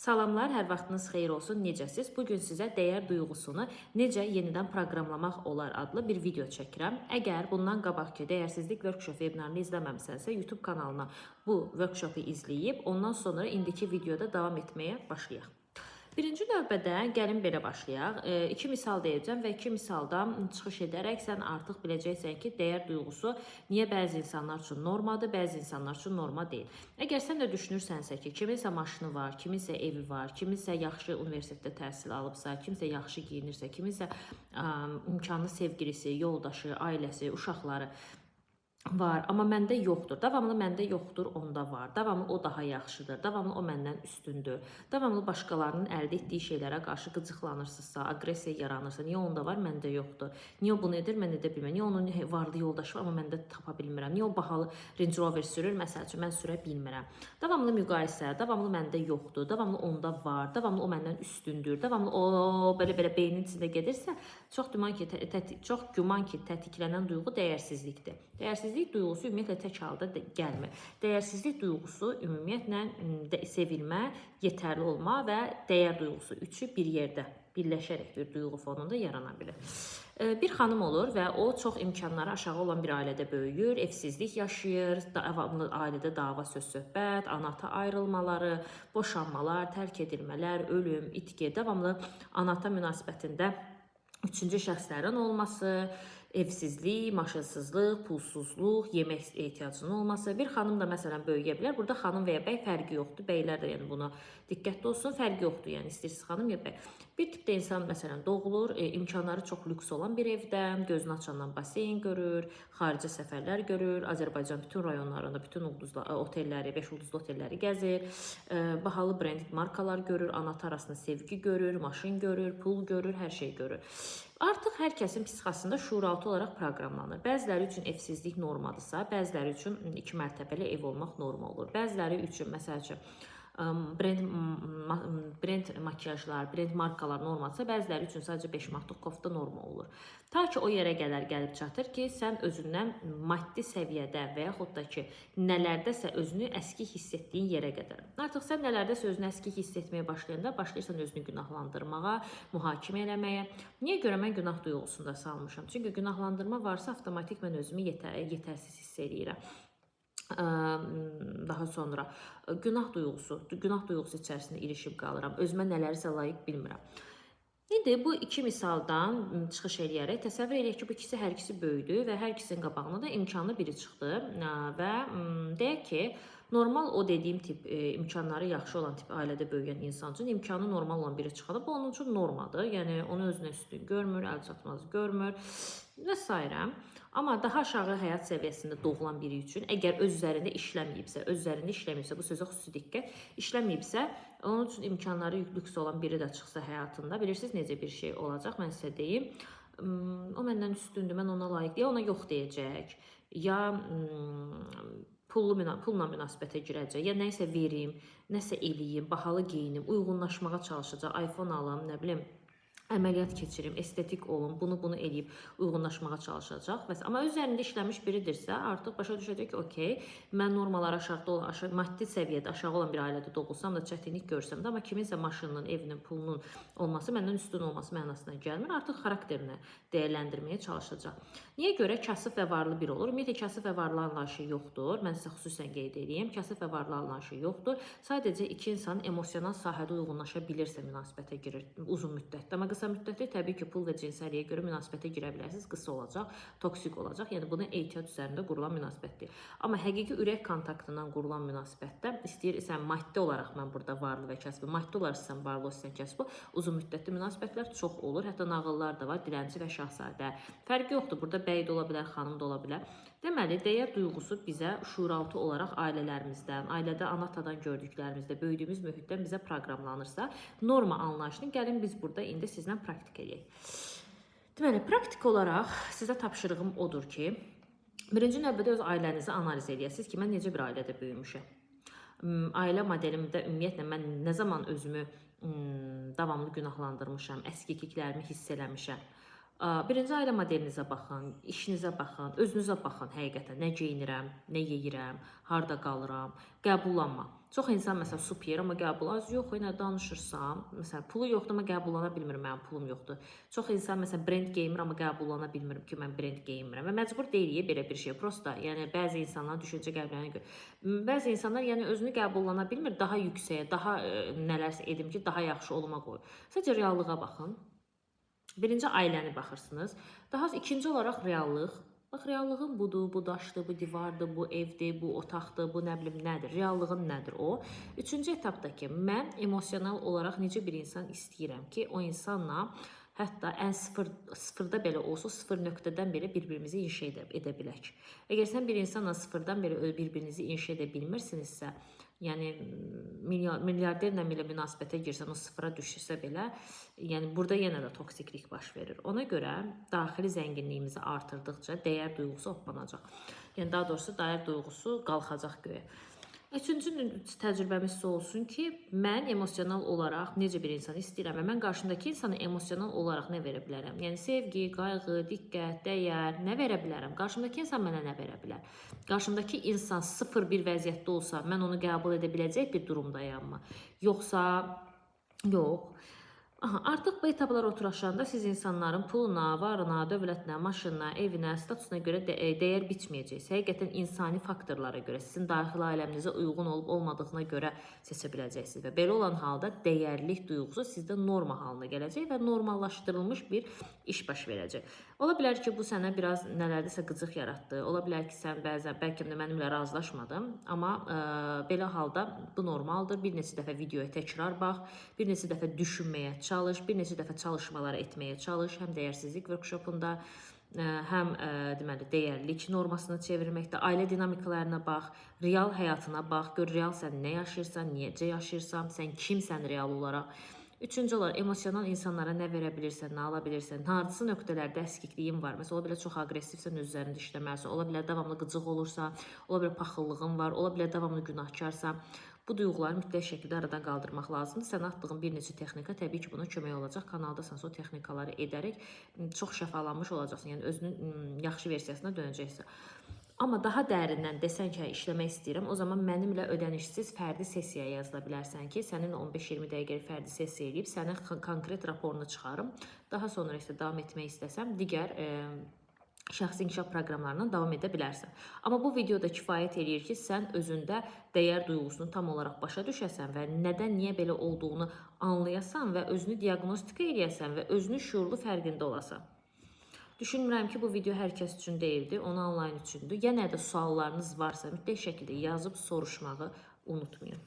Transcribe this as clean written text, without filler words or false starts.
Salamlar, hər vaxtınız xeyir olsun. Necəsiz? Bugün sizə dəyər duyğusunu necə yenidən proqramlamaq olar adlı bir video çəkirəm. Əgər bundan qabaqki dəyərsizlik workshop webinarını izləməmisənsə, YouTube kanalına bu workshopu izləyib, ondan sonra indiki videoda davam etməyə başlayaq. Birinci növbədə gəlin belə başlayaq. İki misal deyəcəm və iki misaldan çıxış edərək sən artıq biləcəksən ki, dəyər duyğusu niyə bəzi insanlar üçün normadır, bəzi insanlar üçün norma deyil. Əgər sən də düşünürsənsə ki, kiminsə maşını var, kiminsə evi var, kiminsə yaxşı universitetdə təhsil alıbsa, kimsə yaxşı giyinirsə, kiminsə imkanlı sevgilisi, yoldaşı, ailəsi, uşaqları var, amma məndə yoxdur. Davamlı məndə yoxdur, onda var. Davamlı o daha yaxşıdır. Davamlı o məndən üstündür. Davamlı başqalarının əldə etdiyi şeylərə qarşı qıcıqlanırsınızsa, aqressiya yaranırsa, niyə onda var, məndə yoxdur? Niyə o bunu edir, mən edə bilmirəm? Niyə onun varlı yoldaşı var, amma məndə tapa bilmirəm? Niyə o bahalı Range Rover sürür, məsəl üçün mən sürə bilmirəm? Davamlı müqayisə, davamlı məndə yoxdur, davamlı onda var, davamlı o məndən üstündür, davamlı o belə beynin içində gedirsə, çox güman ki, tətiklənən duyğu dəyərsizlikdir. Dəyərsizlik duyğusu ümumiyyətlə tək halda gəlmir. Dəyərsizlik duyğusu ümumiyyətlə sevilmə, yetərli olma və dəyər duyğusu üçü bir yerdə birləşərək bir duyğu fonunda yarana bilir. Bir xanım olur və o çox imkanları aşağı olan bir ailədə böyüyür, evsizlik yaşayır, ailədə dava, söz-söhbət, ana-ata ayrılmaları, boşanmalar, tərk edilmələr, ölüm, itki, davamlı ana-ata münasibətində üçüncü şəxslərin olması, evsizlik, maşınsızlıq, pulsuzluq, yemək ehtiyacının olması. Bir xanım da məsələn böyüyə bilər. Burada xanım və ya bəy fərqi yoxdur. Bəylər də yəni buna diqqətli olsun. Fərqi yoxdur. Yəni istəyirsiniz xanım ya bəy. Bir tipdə insan məsələn doğulur, imkanları çox lüks olan bir evdə, gözünü açandan baseyn görür, xarici səfərlər görür, Azərbaycan bütün rayonlarında bütün otelləri, 5 ulduzlu otelləri gəzir, bahalı brend markalar görür, ana-ata arasında sevgi görür, maşın görür, pul görür, hər şey görür. Artıq hər kəsin psixikasında şuuraltı olaraq proqramlanır. Bəziləri üçün evsizlik normadırsa, bəziləri üçün 2 mərtəbəli ev olmaq norma olur. Bəziləri üçün məsəl üçün brend makyajlar, brend markalar normadırsa, bəziləri üçün sadəcə 5 manatlıq kofta norma olur. Ta ki o yerə gəlib çatır ki, sən özündən maddi səviyyədə və yaxud da ki, nələrdəsə özünü əskik hiss etdiyin yerə qədər. Artıq sən nələrdəsə özünü əskik hiss etməyə başlayanda başlayırsan özünü günahlandırmağa, mühakimə eləməyə. Niyə görə mən günah duyğusunda salmışam? Çünki günahlandırma varsa, avtomatik mən özümü yetərsiz hiss edirəm. Daha sonra günah duyğusu içərisində ilişib qalıram. Özümə nələrsə layiq bilmirəm. İndi bu iki misaldan çıxış eləyərək təsəvvür eləyək ki, bu ikisi hər ikisi böyüdü və hər ikisinin qabağına da imkanlı biri çıxdı və deyək ki, normal o dediyim tip imkanları yaxşı olan tip ailədə böyüyən insan üçün imkanı normal olan biri çıxanda bu onun üçün normadır. Yəni onu özünə üstün görmür, əl çatmaz görmür və s. Amma daha aşağı həyat səviyyəsində doğulan biri üçün əgər öz üzərində işləməyibsə, bu sözə xüsusi diqqət, işləməyibsə, onun üçün imkanları lüks olan biri də çıxsa həyatında, bilirsiniz necə bir şey olacaq, mən sizə deyim, o məndən üstündür, mən ona layiq, ya ona yox deyəcək, ya pulla münasibətə girəcək, ya nəyisə verim, nəsə eləyim, bahalı geyinim, uyğunlaşmağa çalışacaq, iPhone alım, nə bilim, əməliyyat keçirim, estetik olun, bunu eləyib uyğunlaşmağa çalışacaq. Amma üzərində işləmiş biridirsə, artıq başa düşəcək ki, okey, mən normalar maddi səviyyədə aşağı olan bir ailədə doğulsam da, çətinlik görsəm də, amma kiminsə maşınının, evinin, pulunun olması, məndən üstün olması mənasına gəlmir. Artıq xarakterini dəyərləndirməyə çalışacaq. Niyə görə kasıb və varlı bir olur? Ümumiyyətlə, kasıb və varlı anlayışı yoxdur. Mən sizə xüsusən qeyd edeyim. Kasıb və varlı anlayışı yoxdur. Sadəcə iki insan emosional sahədə uyğunlaşa bilirsə münasibətə girir uzun müddətdə. Amma qısa müddətli təbii ki, pul və cinsəliyə görə münasibətə girə bilərsiniz. Qısa olacaq, toksik olacaq. Yəni, bunu ehtiyat üzərində qurulan münasibətdir. Amma həqiqi ürək kontaktından qurulan münasibətdə istəyirsən maddi olaraq mən burada varlı və kəsbi, maddi olaraq sən varlı olsan kəsbi, uzun müddətli münasibətlər çox olur. Hətta nağıllar da var, dilənçi və şahzadə. Fərqi yoxdur, burada bəy də ola bilər, xanım da ola bilər. Deməli, dəyər duyğusu bizə şuuraltı olaraq ailələrimizdən, ailədə ana-atadan gördüklərimizdə, böyüdüyümüz mühitdən bizə proqramlanırsa, norma anlayışını gəlin biz burada indi sizlə praktik edək. Deməli, praktik olaraq sizə tapşırığım odur ki, birinci növbədə öz ailənizi analiz edəsiniz ki, mən necə bir ailədə böyümüşəm. Ailə modelimdə ümumiyyətlə mən nə zaman özümü davamlı günahlandırmışam, əskikliklərimi hiss eləmişəm. Birinci ailə modelinizə baxın, işinizə baxın, özünüzə baxın həqiqətən. Nə geyinirəm, nə yeyirəm, harada qalıram, qəbullanma. Çox insan məsələn su piyir, amma qəbul az yox, nə danışırsam, məsələn pulu yoxdur, amma qəbullana bilmir, mənim pulum yoxdur. Çox insan məsələn brend geyinmir, amma qəbullana bilmir ki, mən brend geyinmirəm və məcbur deyilik belə bir şey. Prosta, yəni bəzi insanlar düşüncə qəbullərinə görə, bəzi insanlar yəni özünü qəbullana bilmir, daha yüksəyə, daha nələrsə edim ki, daha yaxşı oluma qoy. Sadəcə reallığa baxın. Birinci ailəni baxırsınız. Daha ikinci olaraq reallıq. Bax, reallığın budur, bu daşdır, bu divardır, bu evdir, bu otaqdır, bu nə bilim nədir, reallığın nədir o? Üçüncü etapda ki, mən emosional olaraq necə bir insan istəyirəm ki, o insanla hətta ən sıfırda belə olsa, sıfır nöqtədən belə bir-birimizi inşa edə bilək. Əgər sən bir insanla sıfırdan belə bir-birinizi inşa edə bilmirsinizsə, yəni milyarderlə belə münasibətə girsən, o sıfıra düşürsə belə, yəni burada yenə də toksiklik baş verir. Ona görə daxili zənginliyimizi artırdıqca dəyər duyğusu hoppanacaq. Yəni daha doğrusu dəyər duyğusu qalxacaq göyə. Üçüncü təcrübəmiz olsun ki, mən emosional olaraq necə bir insan istəyirəm və mən qarşımdakı insana emosional olaraq nə verə bilərəm? Yəni sevgi, qayğı, diqqət, dəyər nə verə bilərəm? Qarşımdakı insan mənə nə verə bilər? Qarşımdakı insan 0-1 vəziyyətdə olsa, mən onu qəbul edə biləcək bir durumdayam mı? Yoxsa yox. Aha, artıq bu etaplara oturuşanda siz insanların puluna, varına, dövlətinə, maşınına, evinə, statusuna görə dəyər biçməyəcəksiniz. Həqiqətən insani faktorlara görə, sizin daxili aləminizə uyğun olub olmadığına görə seçə biləcəksiniz. Və belə olan halda dəyərlilik duyğusu sizdə norma halına gələcək və normallaşdırılmış bir iş baş verəcək. Ola bilər ki, bu sənə biraz nələrdirsə qıcıq yaratdı. Ola bilər ki, sən bəzən bəlkə də mənimlə razılaşmadın, amma belə halda bu normaldır. Bir neçə dəfə videoya təkrar bax, bir neçə dəfə düşünməyə çalış, bir neçə dəfə çalışmalar etməyə çalış, həm dəyərsizlik workshopunda, həm deməli dəyərlilik normasını çevirməkdə, ailə dinamikalarına bax, real həyatına bax, gör real sən nə yaşayırsan, necə yaşayırsan, sən kimsən real olaraq. Üçüncü olaraq, emosional insanlara nə verə bilirsən, nə ala bilirsən, hansı nöqtələrdə əskikliyin var. Məsələn, ola bilər çox aqressivsən, öz üzərində işləməlisən, ola bilər davamlı qıcıq olursa, ola bilər paxıllığın var, ola bilər davamlı günahkarsan. Bu duyğuları mütləq şəkildə aradan qaldırmaq lazımdır. Sən atdığın bir neçə texnika təbii ki, buna kömək olacaq. Kanaldasansa o texnikaları edərək çox şəfalanmış olacaqsın. Yəni özünün yaxşı versiyasına dönəcəksən. Amma daha dərindən desən ki, işləmək istəyirəm, o zaman mənimlə ödənişsiz fərdi sessiyaya yazıla bilərsən ki, sənin 15-20 dəqiqəlik fərdi sessiya edib, sənə konkret raporunu çıxarım. Daha sonra isə davam etmək istəsəm, digər şəxsi inkişaf proqramlarından davam edə bilərsən. Amma bu videoda kifayət eləyir ki, sən özündə dəyər duyğusunu tam olaraq başa düşəsən və nədən, niyə belə olduğunu anlayasan və özünü diaqnostika eləyəsən və özünün şuurlu fərqində olasan. Düşünmürəm ki, bu video hər kəs üçün deyildi, onu onlayn üçündür. Yenə də suallarınız varsa, mütləq şəkildə yazıb soruşmağı unutmayın.